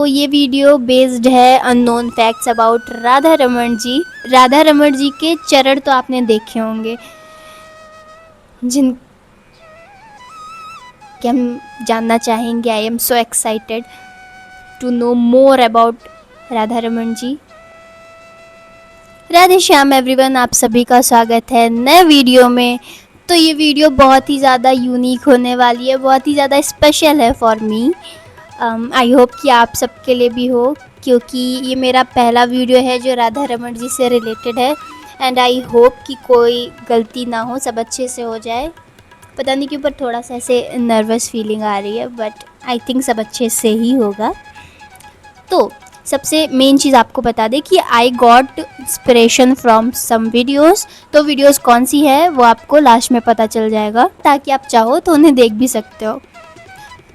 तो ये video based है unknown facts about Radha Raman ji. Radha Raman ji के चरण तो आपने देखे होंगे, जिन के हम जानना चाहेंगे। I am so excited to know more about Radha Raman ji. Radhe Shyam everyone, आप सभी का स्वागत है नए वीडियो में। तो ये वीडियो बहुत ही ज़्यादा यूनिक होने वाली है, बहुत ही ज़्यादा स्पेशल है फॉर मी। आई होप कि आप सबके लिए भी हो, क्योंकि ये मेरा पहला वीडियो है जो राधा रमन जी से रिलेटेड है। एंड आई होप कि कोई गलती ना हो, सब अच्छे से हो जाए। पता नहीं क्यों पर थोड़ा सा ऐसे नर्वस फीलिंग आ रही है, बट आई थिंक सब अच्छे से ही होगा। तो सबसे मेन चीज़ आपको बता दें कि I got inspiration from some videos. तो वीडियोस कौन सी है वो आपको लास्ट में पता चल जाएगा, ताकि आप चाहो तो उन्हें देख भी सकते हो।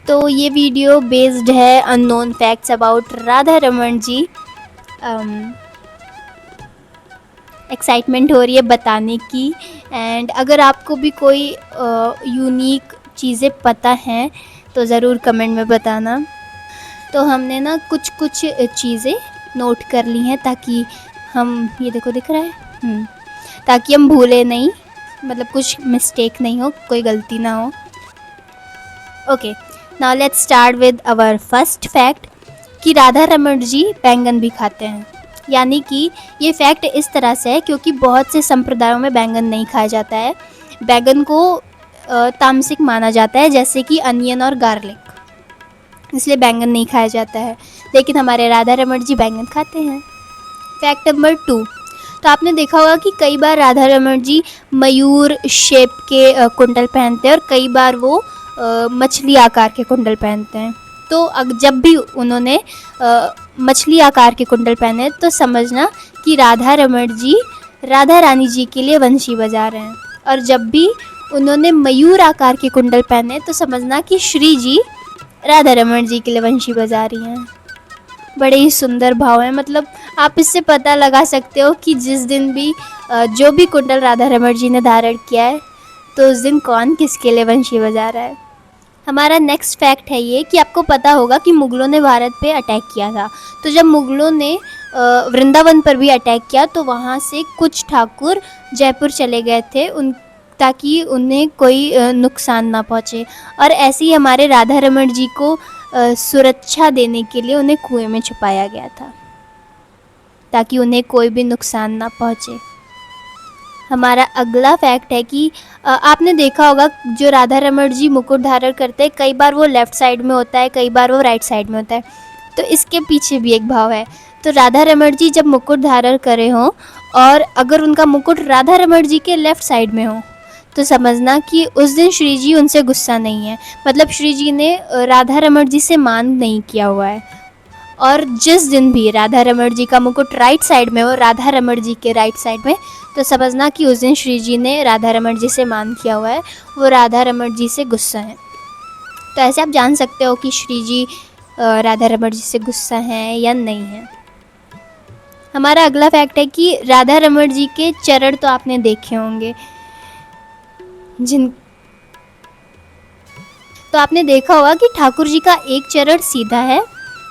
तो ये वीडियो बेस्ड है unknown facts about Radha Raman ji. Excitement हो रही है बताने की। एंड अगर आपको भी कोई यूनिक चीज़ें पता हैं तो ज़रूर कमेंट में बताना। तो हमने ना कुछ चीज़ें नोट कर ली हैं, ताकि हम, ये देखो दिख रहा है, ताकि हम भूले नहीं, मतलब कुछ मिस्टेक नहीं हो, कोई गलती ना हो। Okay, now let's start with our first fact कि राधा रमन जी बैंगन भी खाते हैं। यानी कि ये फैक्ट इस तरह से है क्योंकि बहुत से संप्रदायों में बैंगन नहीं खाया जाता है। बैंगन को तामसिक माना जाता है, जैसे कि अनियन और गार्लिक, इसलिए बैंगन नहीं खाया जाता है। लेकिन हमारे राधा रमन जी बैंगन खाते हैं। फैक्ट नंबर 2, तो आपने देखा होगा कि कई बार राधा रमन जी मयूर शेप के कुंडल पहनते हैं, और कई बार वो मछली आकार के कुंडल पहनते हैं। तो जब भी उन्होंने मछली आकार के कुंडल पहने तो समझना कि राधा रमन जी राधा रानी जी के लिए वंशी बजा रहे हैं। और जब भी उन्होंने मयूर आकार के कुंडल पहने तो समझना कि श्री जी राधा रमन जी के लिए वंशी बजा रही हैं। बड़े ही सुंदर भाव हैं। मतलब आप इससे पता लगा सकते हो कि जिस दिन भी जो भी कुंडल राधा रमन जी ने धारण किया है, तो उस दिन कौन किसके लिए वंशी बजा रहा है। हमारा नेक्स्ट फैक्ट है ये कि आपको पता होगा कि मुग़लों ने भारत पे अटैक किया था। तो जब मुग़लों ने वृंदावन पर भी अटैक किया तो वहाँ से कुछ ठाकुर जयपुर चले गए थे, ताकि उन्हें कोई नुकसान ना पहुँचे। और ऐसे ही हमारे राधा रमन जी को सुरक्षा देने के लिए उन्हें कुएं में छुपाया गया था, ताकि उन्हें कोई भी नुकसान ना पहुँचे। हमारा अगला फैक्ट है कि आपने देखा होगा जो राधा रमन जी मुकुट धारण करते हैं, कई बार वो लेफ़्ट साइड में होता है, कई बार वो राइट साइड में होता है। तो इसके पीछे भी एक भाव है। तो राधा रमन जी जब मुकुट धारण करे हों और अगर उनका मुकुट राधा रमन जी के लेफ़्ट साइड में हो, तो समझना कि उस दिन श्री जी उनसे गुस्सा नहीं है। मतलब श्री जी ने राधा रमन जी से मान नहीं किया हुआ है। और जिस दिन भी राधा रमन जी का मुकुट राइट साइड में हो, राधा रमन जी के राइट साइड में, तो समझना कि उस दिन श्री जी ने राधा रमन जी से मान किया हुआ है, वो राधा रमन जी से गुस्सा है। तो ऐसे आप जान सकते हो कि श्री जी राधा रमन जी से गुस्सा हैं या नहीं है। हमारा अगला फैक्ट है कि राधा रमन जी के चरण तो आपने देखे होंगे, तो आपने देखा होगा कि ठाकुर जी का एक चरण सीधा है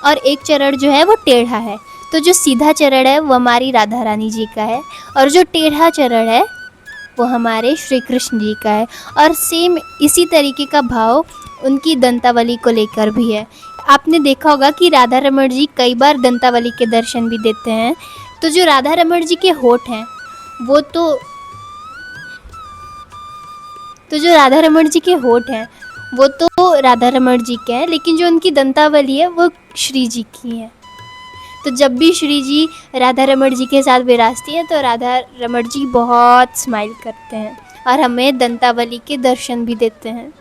और एक चरण जो है वो टेढ़ा है। तो जो सीधा चरण है वो हमारी राधा रानी जी का है, और जो टेढ़ा चरण है वो हमारे श्री कृष्ण जी का है। और सेम इसी तरीके का भाव उनकी दंतावली को लेकर भी है। आपने देखा होगा कि राधा रमन जी कई बार दंतावली के दर्शन भी देते हैं। तो जो राधा रमन जी के होठ हैं वो तो जो राधा रमन जी के होठ हैं वो तो राधा रमन जी के हैं, लेकिन जो उनकी दंतावली है वो श्री जी की है। तो जब भी श्री जी राधा रमन जी के साथ विराजती हैं तो राधा रमन जी बहुत स्माइल करते हैं और हमें दंतावली के दर्शन भी देते हैं।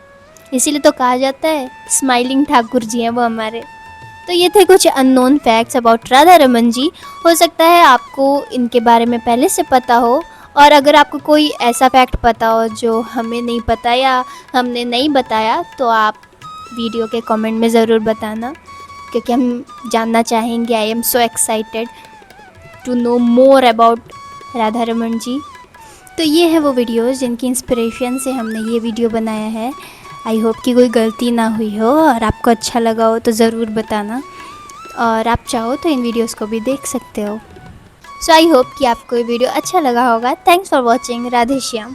इसीलिए तो कहा जाता है स्माइलिंग ठाकुर जी हैं वो हमारे। तो ये थे कुछ unknown facts about Radha Raman ji. हो सकता है आपको इनके बारे में पहले से पता हो, और अगर आपको कोई ऐसा फैक्ट पता हो जो हमें नहीं पता या हमने नहीं बताया, तो आप वीडियो के कमेंट में ज़रूर बताना, क्योंकि हम जानना चाहेंगे। I am so excited to know more about Radha Raman ji. तो ये है वो वीडियोज़ जिनकी इंस्पिरेशन से हमने ये वीडियो बनाया है। आई होप कि कोई गलती ना हुई हो और आपको अच्छा लगा हो तो ज़रूर बताना। और आप चाहो तो इन वीडियोस को भी देख सकते हो। सो आई होप कि आपको ये वीडियो अच्छा लगा होगा। Thanks for watching. Radhe Shyam.